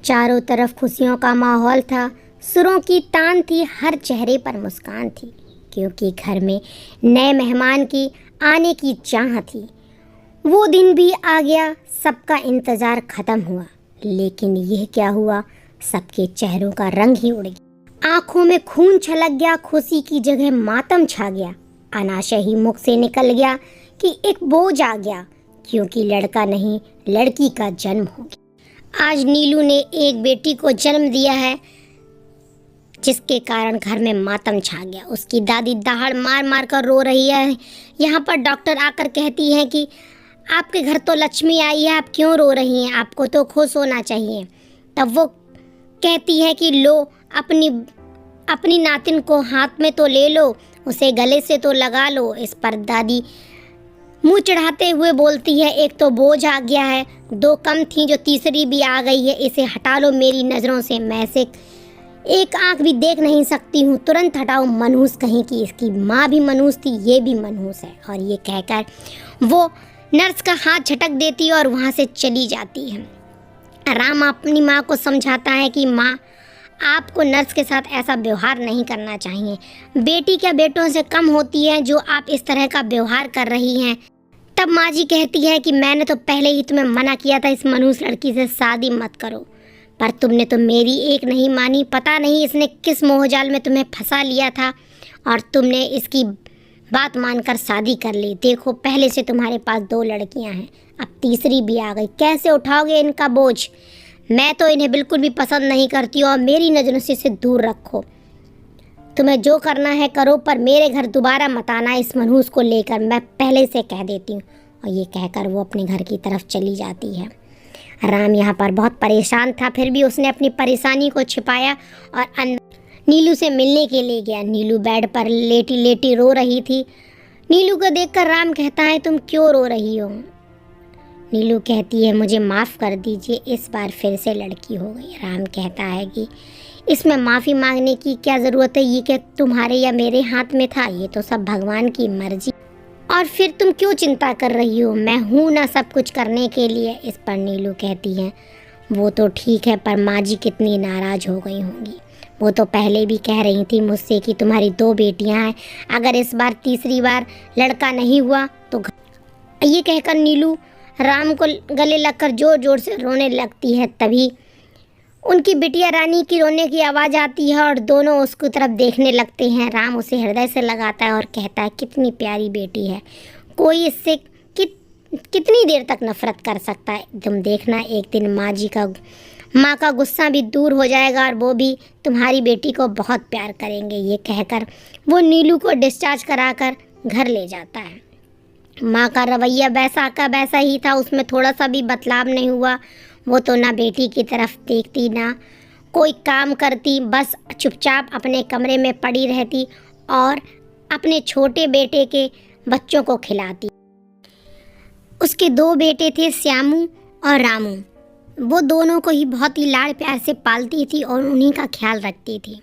चारों तरफ खुशियों का माहौल था, सुरों की तान थी, हर चेहरे पर मुस्कान थी, क्योंकि घर में नए मेहमान की आने की चाह थी। वो दिन भी आ गया, सबका इंतज़ार ख़त्म हुआ, लेकिन यह क्या हुआ, सबके चेहरों का रंग ही उड़ गया। आँखों में खून छलक गया, खुशी की जगह मातम छा गया। अनाशय ही मुख से निकल गया कि एक बोझ आ गया, क्योंकि लड़का नहीं लड़की का जन्म हो गया। आज नीलू ने एक बेटी को जन्म दिया है, जिसके कारण घर में मातम छा गया। उसकी दादी दहाड़ मार मार कर रो रही है। यहाँ पर डॉक्टर आकर कहती है कि आपके घर तो लक्ष्मी आई है, आप क्यों रो रही हैं, आपको तो खुश होना चाहिए। तब वो कहती है कि लो, अपनी नातिन को हाथ में तो ले लो, उसे गले से तो लगा लो। इस पर दादी मुंह चढ़ाते हुए बोलती है, एक तो बोझ आ गया है, दो कम थी जो तीसरी भी आ गई है, इसे हटा लो मेरी नज़रों से, मैं इसे एक आंख भी देख नहीं सकती हूँ, तुरंत हटाओ। मनहूस कहीं की, इसकी माँ भी मनहूस थी, ये भी मनहूस है। और ये कहकर वो नर्स का हाथ झटक देती है और वहाँ से चली जाती है। राम अपनी माँ को समझाता है कि माँ, आपको नर्स के साथ ऐसा व्यवहार नहीं करना चाहिए। बेटी क्या बेटों से कम होती है जो आप इस तरह का व्यवहार कर रही हैं। तब माँ जी कहती है कि मैंने तो पहले ही तुम्हें मना किया था, इस मनहूस लड़की से शादी मत करो, पर तुमने तो मेरी एक नहीं मानी। पता नहीं इसने किस मोहजाल में तुम्हें फंसा लिया था और तुमने इसकी बात मानकर शादी कर ली। देखो, पहले से तुम्हारे पास दो लड़कियां हैं, अब तीसरी भी आ गई, कैसे उठाओगे इनका बोझ। मैं तो इन्हें बिल्कुल भी पसंद नहीं करती हूँ और मेरी नज़रों से इसे दूर रखो। तुम्हें जो करना है करो, पर मेरे घर दोबारा मत आना इस मनहूस को लेकर, मैं पहले से कह देती हूँ। और ये कहकर वो अपने घर की तरफ चली जाती है। राम यहाँ पर बहुत परेशान था, फिर भी उसने अपनी परेशानी को छिपाया और अंदर नीलू से मिलने के लिए गया। नीलू बेड पर लेटी लेटी रो रही थी। नीलू को देखकर राम कहता है, तुम क्यों रो रही हो। नीलू कहती है, मुझे माफ़ कर दीजिए, इस बार फिर से लड़की हो गई। राम कहता है कि इसमें माफ़ी मांगने की क्या ज़रूरत है, ये क्या तुम्हारे या मेरे हाथ में था, ये तो सब भगवान की मर्जी। और फिर तुम क्यों चिंता कर रही हो, मैं हूँ ना सब कुछ करने के लिए। इस पर नीलू कहती है, वो तो ठीक है, पर माँ जी कितनी नाराज़ हो गई होंगी। वो तो पहले भी कह रही थी मुझसे कि तुम्हारी दो बेटियां हैं, अगर इस बार तीसरी बार लड़का नहीं हुआ तो। ये कहकर नीलू राम को गले लगकर जोर जोर से रोने लगती है। तभी उनकी बिटिया रानी की रोने की आवाज़ आती है और दोनों उसकी तरफ देखने लगते हैं। राम उसे हृदय से लगाता है और कहता है, कितनी प्यारी बेटी है, कोई इससे कितनी देर तक नफरत कर सकता है। तुम देखना, एक दिन माँ का गुस्सा भी दूर हो जाएगा और वो भी तुम्हारी बेटी को बहुत प्यार करेंगे। ये कहकर वो नीलू को डिस्चार्ज कराकर घर ले जाता है। माँ का रवैया वैसा का वैसा ही था, उसमें थोड़ा सा भी बदलाव नहीं हुआ। वो तो ना बेटी की तरफ देखती ना कोई काम करती, बस चुपचाप अपने कमरे में पड़ी रहती और अपने छोटे बेटे के बच्चों को खिलाती। उसके दो बेटे थे, श्यामू और रामू। वो दोनों को ही बहुत ही लाड़ प्यार से पालती थी और उन्हीं का ख्याल रखती थी।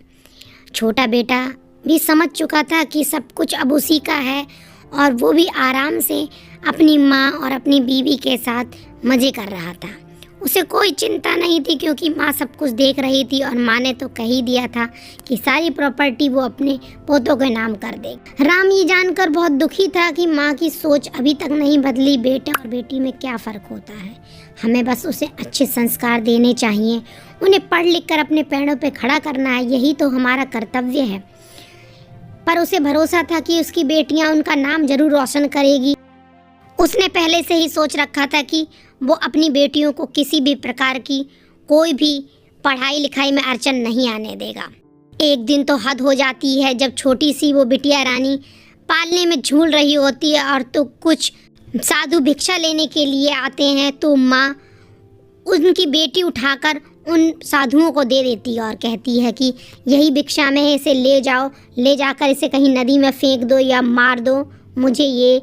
छोटा बेटा भी समझ चुका था कि सब कुछ अब उसी का है और वो भी आराम से अपनी माँ और अपनी बीवी के साथ मज़े कर रहा था। उसे कोई चिंता नहीं थी, क्योंकि माँ सब कुछ देख रही थी और माँ ने तो कह ही दिया था कि सारी प्रॉपर्टी वो अपने पोतों के नाम कर देगी। राम ये जानकर बहुत दुखी था कि माँ की सोच अभी तक नहीं बदली। बेटा और बेटी में क्या फ़र्क होता है, हमें बस उसे अच्छे संस्कार देने चाहिए, उन्हें पढ़ लिख कर अपने पैरों पर खड़ा करना है, यही तो हमारा कर्तव्य है। पर उसे भरोसा था कि उसकी बेटियाँ उनका नाम जरूर रोशन करेगी। उसने पहले से ही सोच रखा था कि वो अपनी बेटियों को किसी भी प्रकार की कोई भी पढ़ाई लिखाई में अड़चन नहीं आने देगा। एक दिन तो हद हो जाती है जब छोटी सी वो बिटिया रानी पालने में झूल रही होती है और तो कुछ साधु भिक्षा लेने के लिए आते हैं, तो माँ उनकी बेटी उठाकर उन साधुओं को दे देती है और कहती है कि यही भिक्षा में है, इसे ले जाओ, ले जाकर इसे कहीं नदी में फेंक दो या मार दो, मुझे ये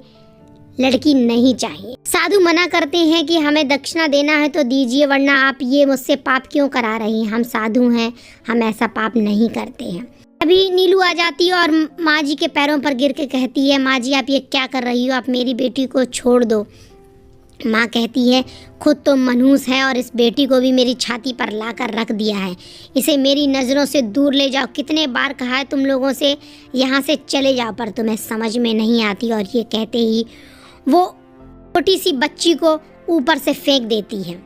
लड़की नहीं चाहिए। साधु मना करते हैं कि हमें दक्षिणा देना है तो दीजिए, वरना आप ये मुझसे पाप क्यों करा रही हैं, हम साधु हैं, हम ऐसा पाप नहीं करते हैं। अभी नीलू आ जाती है और माँ जी के पैरों पर गिर के कहती है, माँ जी आप ये क्या कर रही हो, आप मेरी बेटी को छोड़ दो। माँ कहती है, खुद तो मनहूस है और इस बेटी को भी मेरी छाती पर लाकर रख दिया है। इसे मेरी नज़रों से दूर ले जाओ। कितने बार कहा है तुम लोगों से यहाँ से चले जाओ, पर तुम्हें समझ में नहीं आती। और ये कहते ही वो छोटी सी बच्ची को ऊपर से फेंक देती है।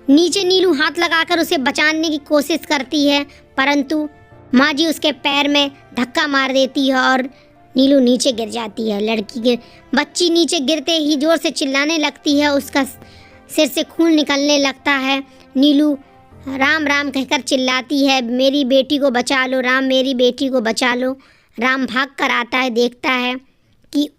नीचे नीलू हाथ लगाकर उसे बचाने की कोशिश करती है, परंतु माँ जी उसके पैर में धक्का मार देती है और नीलू नीचे गिर जाती है। बच्ची नीचे गिरते ही जोर से चिल्लाने लगती है, उसका सिर से खून निकलने लगता है। नीलू राम राम कहकर चिल्लाती है, मेरी बेटी को बचा लो राम, मेरी बेटी को बचा लो। राम भाग कर आता है, देखता है कि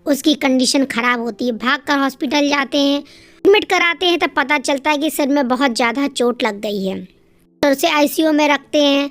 उसकी कंडीशन ख़राब होती है। भाग कर हॉस्पिटल जाते हैं, एडमिट कराते हैं, तब पता चलता है कि सिर में बहुत ज़्यादा चोट लग गई है और उसे आईसीयू में रखते हैं।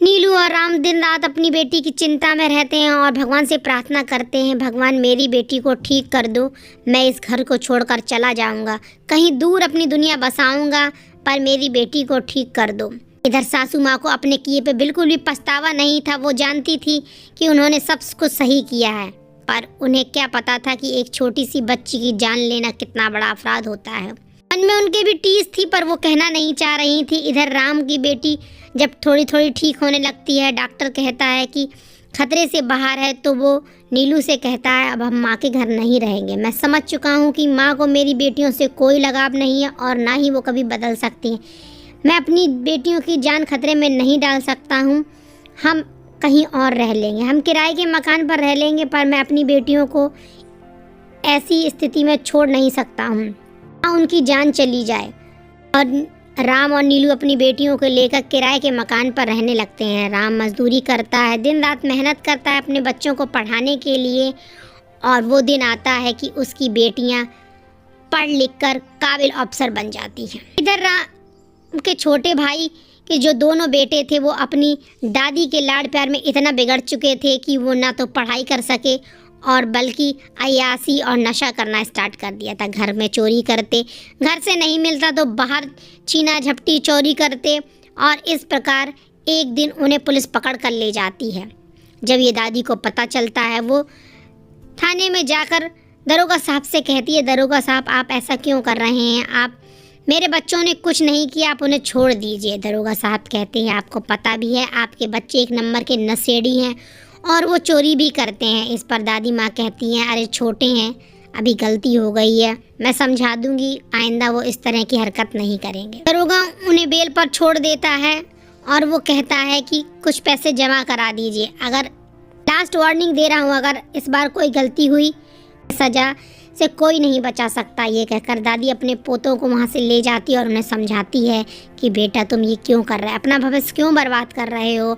नीलू और राम दिन रात अपनी बेटी की चिंता में रहते हैं और भगवान से प्रार्थना करते हैं, भगवान मेरी बेटी को ठीक कर दो, मैं इस घर को छोड़कर चला जाऊंगा, कहीं दूर अपनी दुनिया बसाऊंगा, पर मेरी बेटी को ठीक कर दो। इधर सासू माँ को अपने किए पे बिल्कुल भी पछतावा नहीं था। वो जानती थी कि उन्होंने सब कुछ सही किया है, पर उन्हें क्या पता था कि एक छोटी सी बच्ची की जान लेना कितना बड़ा अपराध होता है। मन में उनके भी टीस थी, पर वो कहना नहीं चाह रही थी। इधर राम की बेटी जब थोड़ी थोड़ी ठीक होने लगती है, डॉक्टर कहता है कि खतरे से बाहर है, तो वो नीलू से कहता है, अब हम माँ के घर नहीं रहेंगे। मैं समझ चुका हूँ कि माँ को मेरी बेटियों से कोई लगाव नहीं है और ना ही वो कभी बदल सकती हैं। मैं अपनी बेटियों की जान खतरे में नहीं डाल सकता हूँ। हम कहीं और रह लेंगे, हम किराए के मकान पर रह लेंगे, पर मैं अपनी बेटियों को ऐसी स्थिति में छोड़ नहीं सकता हूँ, उनकी जान चली जाए। और राम और नीलू अपनी बेटियों को लेकर किराए के मकान पर रहने लगते हैं। राम मजदूरी करता है, दिन रात मेहनत करता है अपने बच्चों को पढ़ाने के लिए, और वो दिन आता है कि उसकी बेटियां पढ़ लिख कर काबिल अफसर बन जाती हैं। इधर राम के छोटे भाई के जो दोनों बेटे थे, वो अपनी दादी के लाड़ प्यार में इतना बिगड़ चुके थे कि वो ना तो पढ़ाई कर सके और बल्कि अय्याशी और नशा करना स्टार्ट कर दिया था। घर में चोरी करते, घर से नहीं मिलता तो बाहर छीना झपटी चोरी करते, और इस प्रकार एक दिन उन्हें पुलिस पकड़ कर ले जाती है। जब ये दादी को पता चलता है, वो थाने में जाकर दरोगा साहब से कहती है, दरोगा साहब आप ऐसा क्यों कर रहे हैं, आप मेरे बच्चों ने कुछ नहीं किया, आप उन्हें छोड़ दीजिए। दरोगा साहब कहते हैं, आपको पता भी है आपके बच्चे एक नंबर के नशेड़ी हैं और वो चोरी भी करते हैं। इस पर दादी माँ कहती हैं, अरे छोटे हैं, अभी गलती हो गई है, मैं समझा दूंगी, आइंदा वो इस तरह की हरकत नहीं करेंगे। दरोगा उन्हें बेल पर छोड़ देता है और वो कहता है कि कुछ पैसे जमा करा दीजिए, अगर लास्ट वार्निंग दे रहा हूँ, अगर इस बार कोई गलती हुई सज़ा से कोई नहीं बचा सकता। ये कहकर दादी अपने पोतों को वहाँ से ले जाती है और उन्हें समझाती है कि बेटा तुम ये क्यों कर रहे हो, अपना भविष्य क्यों बर्बाद कर रहे हो,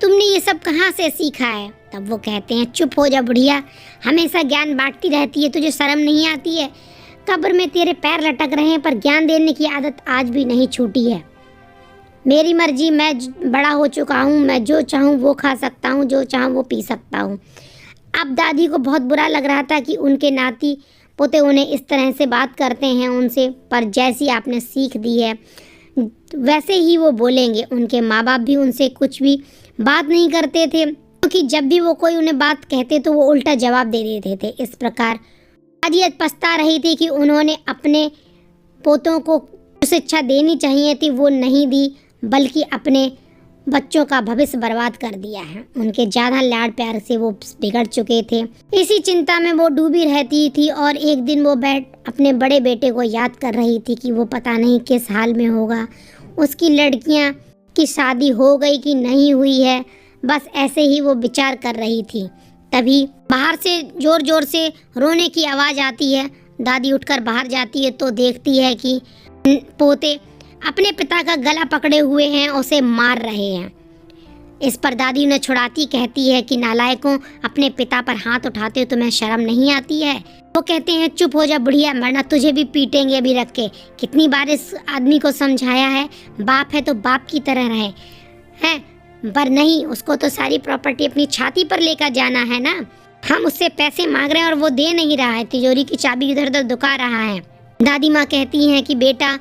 तुमने ये सब कहाँ से सीखा है। तब वो कहते हैं, चुप हो जा बुढ़िया, हमेशा ज्ञान बांटती रहती है, तुझे शर्म नहीं आती है, कब्र में तेरे पैर लटक रहे हैं पर ज्ञान देने की आदत आज भी नहीं छूटी है। मेरी मर्जी, मैं बड़ा हो चुका हूँ, मैं जो चाहूँ वो खा सकता हूँ, जो चाहूँ वो पी सकता हूँ। अब दादी को बहुत बुरा लग रहा था कि उनके नाती पोते उन्हें इस तरह से बात करते हैं उनसे, पर जैसी आपने सीख दी है वैसे ही वो बोलेंगे। उनके माँ बाप भी उनसे कुछ भी बात नहीं करते थे, क्योंकि जब भी वो कोई उन्हें बात कहते तो वो उल्टा जवाब दे देते थे। इस प्रकार दादी आज पछता रही थी कि उन्होंने अपने पोतों को जो शिक्षा देनी चाहिए थी वो नहीं दी, बल्कि अपने बच्चों का भविष्य बर्बाद कर दिया है। उनके ज़्यादा लाड़ प्यार से वो बिगड़ चुके थे। इसी चिंता में वो डूबी रहती थी और एक दिन वो अपने बड़े बेटे को याद कर रही थी कि वो पता नहीं किस हाल में होगा, उसकी लड़कियां की शादी हो गई कि नहीं हुई है, बस ऐसे ही वो विचार कर रही थी। तभी बाहर से जोर जोर से रोने की आवाज़ आती है। दादी उठकर बाहर जाती है तो देखती है कि पोते अपने पिता का गला पकड़े हुए हैं, उसे मार रहे हैं। इस पर दादी उन्हें छुड़ाती कहती है कि नालायकों, अपने पिता पर हाथ उठाते हो, तुम्हें शर्म नहीं आती है। वो कहते हैं, चुप हो जा बुढ़िया, वरना तुझे भी पीटेंगे अभी रख के। कितनी बार इस आदमी को समझाया है, बाप है तो बाप की तरह रहे हैं, पर नहीं, उसको तो सारी प्रॉपर्टी अपनी छाती पर लेकर जाना है ना। हम उससे पैसे मांग रहे हैं और वो दे नहीं रहा है, तिजोरी की चाबी इधर उधर दुका रहा है। दादी माँ कहती हैं कि बेटा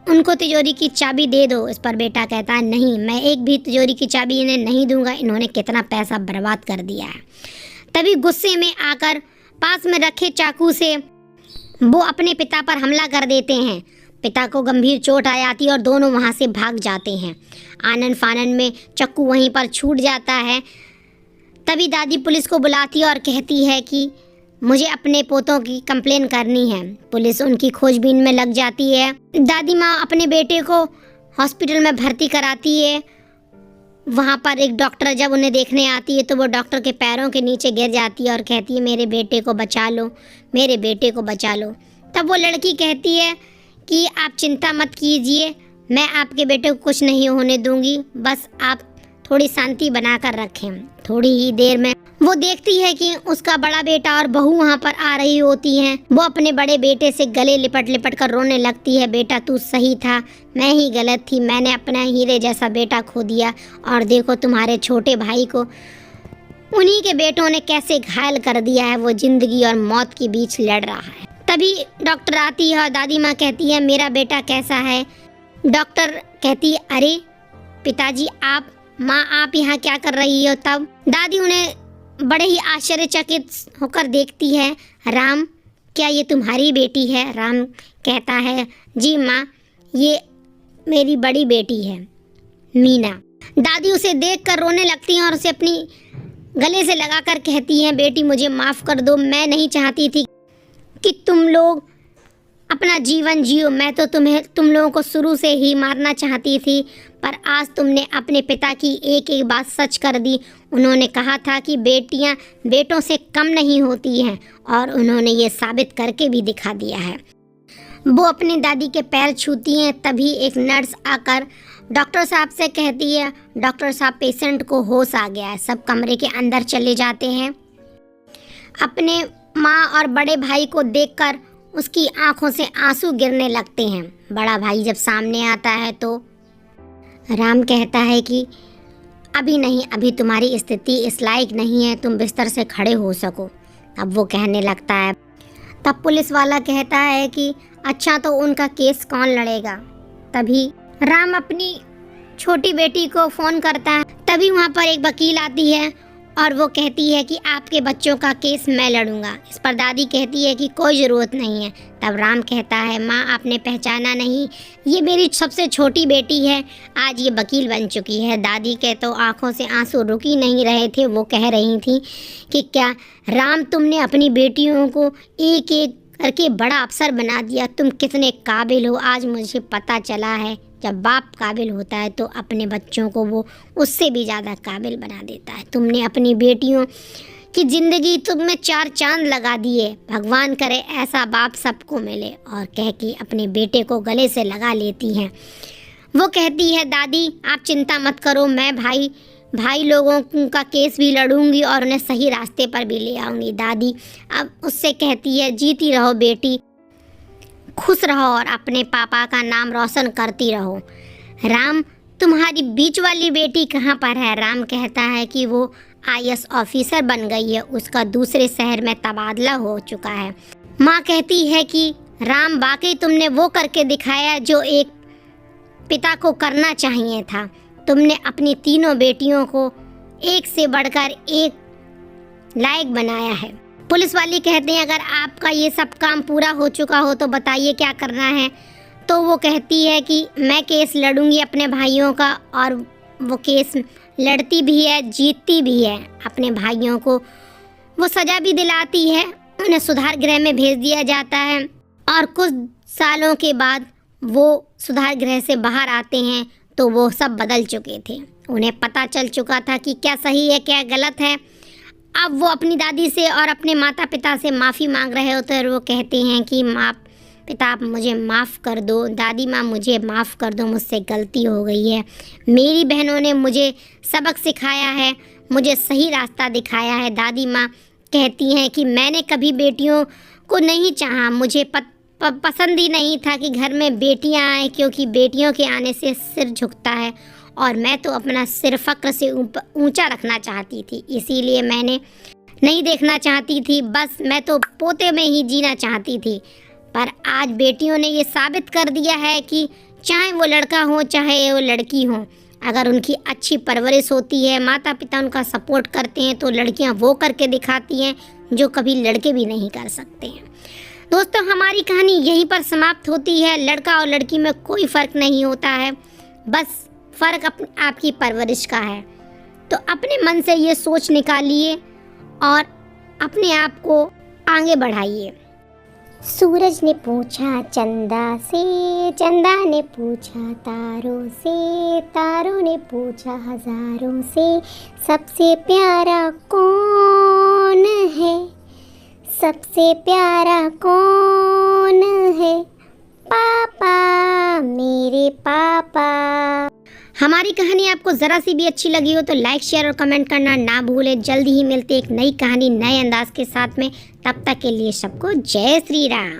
उनको तिजोरी की चाबी दे दो। इस पर बेटा कहता है, नहीं, मैं एक भी तिजोरी की चाबी इन्हें नहीं दूंगा, इन्होंने कितना पैसा बर्बाद कर दिया है। तभी गुस्से में आकर पास में रखे चाकू से वो अपने पिता पर हमला कर देते हैं। पिता को गंभीर चोट आ जाती है और दोनों वहाँ से भाग जाते हैं। आनन फानन में चक्कू वहीं पर छूट जाता है। तभी दादी पुलिस को बुलाती है और कहती है कि मुझे अपने पोतों की कंप्लेन करनी है। पुलिस उनकी खोजबीन में लग जाती है। दादी माँ अपने बेटे को हॉस्पिटल में भर्ती कराती है। वहाँ पर एक डॉक्टर जब उन्हें देखने आती है तो वो डॉक्टर के पैरों के नीचे गिर जाती है और कहती है मेरे बेटे को बचा लो, मेरे बेटे को बचा लो। तब वो लड़की कहती है कि आप चिंता मत कीजिए, मैं आपके बेटे को कुछ नहीं होने दूंगी, बस आप थोड़ी शांति बना कर रखें। थोड़ी ही देर में वो देखती है कि उसका बड़ा बेटा और बहू वहाँ पर आ रही होती हैं। वो अपने बड़े बेटे से गले लिपट लिपट कर रोने लगती है, बेटा तू सही था, मैं ही गलत थी, मैंने अपना हीरे जैसा बेटा खो दिया और देखो तुम्हारे छोटे भाई को उन्हीं के बेटों ने कैसे घायल कर दिया है, वो जिंदगी और मौत के बीच लड़ रहा है। तभी डॉक्टर आती है और दादी माँ कहती है मेरा बेटा कैसा है। डॉक्टर कहती है अरे पिताजी आप, माँ आप यहाँ क्या कर रही हो। तब दादी उन्हें बड़े ही आश्चर्यचकित होकर देखती है, राम क्या ये तुम्हारी बेटी है। राम कहता है जी माँ ये मेरी बड़ी बेटी है मीना। दादी उसे देखकर रोने लगती हैं और उसे अपनी गले से लगाकर कहती हैं बेटी मुझे माफ़ कर दो, मैं नहीं चाहती थी कि तुम लोग अपना जीवन जियो, मैं तो तुम लोगों को शुरू से ही मारना चाहती थी, पर आज तुमने अपने पिता की एक एक बात सच कर दी। उन्होंने कहा था कि बेटियां बेटों से कम नहीं होती हैं और उन्होंने ये साबित करके भी दिखा दिया है। वो अपनी दादी के पैर छूती हैं। तभी एक नर्स आकर डॉक्टर साहब से कहती है डॉक्टर साहब पेशेंट को होश आ गया है। सब कमरे के अंदर चले जाते हैं। अपने माँ और बड़े भाई को देखकर उसकी आंखों से आंसू गिरने लगते हैं। बड़ा भाई जब सामने आता है तो राम कहता है कि अभी नहीं, अभी तुम्हारी स्थिति इस लायक नहीं है तुम बिस्तर से खड़े हो सको। अब वो कहने लगता है। तब पुलिस वाला कहता है कि अच्छा तो उनका केस कौन लड़ेगा। तभी राम अपनी छोटी बेटी को फ़ोन करता है। तभी वहाँ पर एक वकील आती है और वो कहती है कि आपके बच्चों का केस मैं लड़ूंगा। इस पर दादी कहती है कि कोई ज़रूरत नहीं है। तब राम कहता है माँ आपने पहचाना नहीं, ये मेरी सबसे छोटी बेटी है, आज ये वकील बन चुकी है। दादी के तो आंखों से आंसू रुक ही नहीं रहे थे। वो कह रही थी कि क्या राम तुमने अपनी बेटियों को एक एक करके बड़ा अफसर बना दिया, तुम कितने काबिल हो। आज मुझे पता चला है जब बाप काबिल होता है तो अपने बच्चों को वो उससे भी ज़्यादा काबिल बना देता है। तुमने अपनी बेटियों की ज़िंदगी तुमने 4 चांद लगा दिए, भगवान करे ऐसा बाप सबको मिले। और कह के अपने बेटे को गले से लगा लेती हैं। वो कहती है दादी आप चिंता मत करो, मैं भाई लोगों का केस भी लड़ूंगी और उन्हें सही रास्ते पर भी ले आऊँगी। दादी अब उससे कहती है जीती रहो बेटी, खुश रहो और अपने पापा का नाम रोशन करती रहो। राम तुम्हारी बीच वाली बेटी कहाँ पर है। राम कहता है कि वो IAS ऑफिसर बन गई है, उसका दूसरे शहर में तबादला हो चुका है। माँ कहती है कि राम वाकई तुमने वो करके दिखाया जो एक पिता को करना चाहिए था। तुमने अपनी तीनों बेटियों को एक से बढ़कर एक लायक बनाया है। पुलिस वाली कहते हैं अगर आपका ये सब काम पूरा हो चुका हो तो बताइए क्या करना है। तो वो कहती है कि मैं केस लड़ूंगी अपने भाइयों का, और वो केस लड़ती भी है, जीतती भी है। अपने भाइयों को वो सज़ा भी दिलाती है, उन्हें सुधार गृह में भेज दिया जाता है। और कुछ सालों के बाद वो सुधार गृह से बाहर आते हैं तो वो सब बदल चुके थे। उन्हें पता चल चुका था कि क्या सही है क्या गलत है। अब वो अपनी दादी से और अपने माता पिता से माफ़ी मांग रहे होते हैं और वो कहते हैं कि माँ पिता आप मुझे माफ़ कर दो, दादी माँ मुझे माफ़ कर दो, मुझसे गलती हो गई है। मेरी बहनों ने मुझे सबक सिखाया है, मुझे सही रास्ता दिखाया है। दादी माँ कहती हैं कि मैंने कभी बेटियों को नहीं चाहा, मुझे पसंद ही नहीं था कि घर में बेटियाँ आएँ, क्योंकि बेटियों के आने से सिर झुकता है और मैं तो अपना सिर फ़क्र से ऊंचा रखना चाहती थी, इसीलिए मैंने नहीं देखना चाहती थी। बस मैं तो पोते में ही जीना चाहती थी। पर आज बेटियों ने ये साबित कर दिया है कि चाहे वो लड़का हो चाहे वो लड़की हो, अगर उनकी अच्छी परवरिश होती है, माता पिता उनका सपोर्ट करते हैं, तो लड़कियां वो करके दिखाती हैं जो कभी लड़के भी नहीं कर सकते हैं। दोस्तों, हमारी कहानी यहीं पर समाप्त होती है। लड़का और लड़की में कोई फ़र्क नहीं होता है, बस फ़र्क आपकी परवरिश का है। तो अपने मन से ये सोच निकालिए और अपने आप को आगे बढ़ाइए। सूरज ने पूछा चंदा से, चंदा ने पूछा तारों से, तारों ने पूछा हजारों से, सबसे प्यारा कौन है, सबसे प्यारा कौन है, पापा, मेरे पापा। हमारी कहानी आपको ज़रा सी भी अच्छी लगी हो तो लाइक, शेयर और कमेंट करना ना भूलें। जल्दी ही मिलते एक नई कहानी नए अंदाज के साथ में। तब तक के लिए सबको जय श्री राम।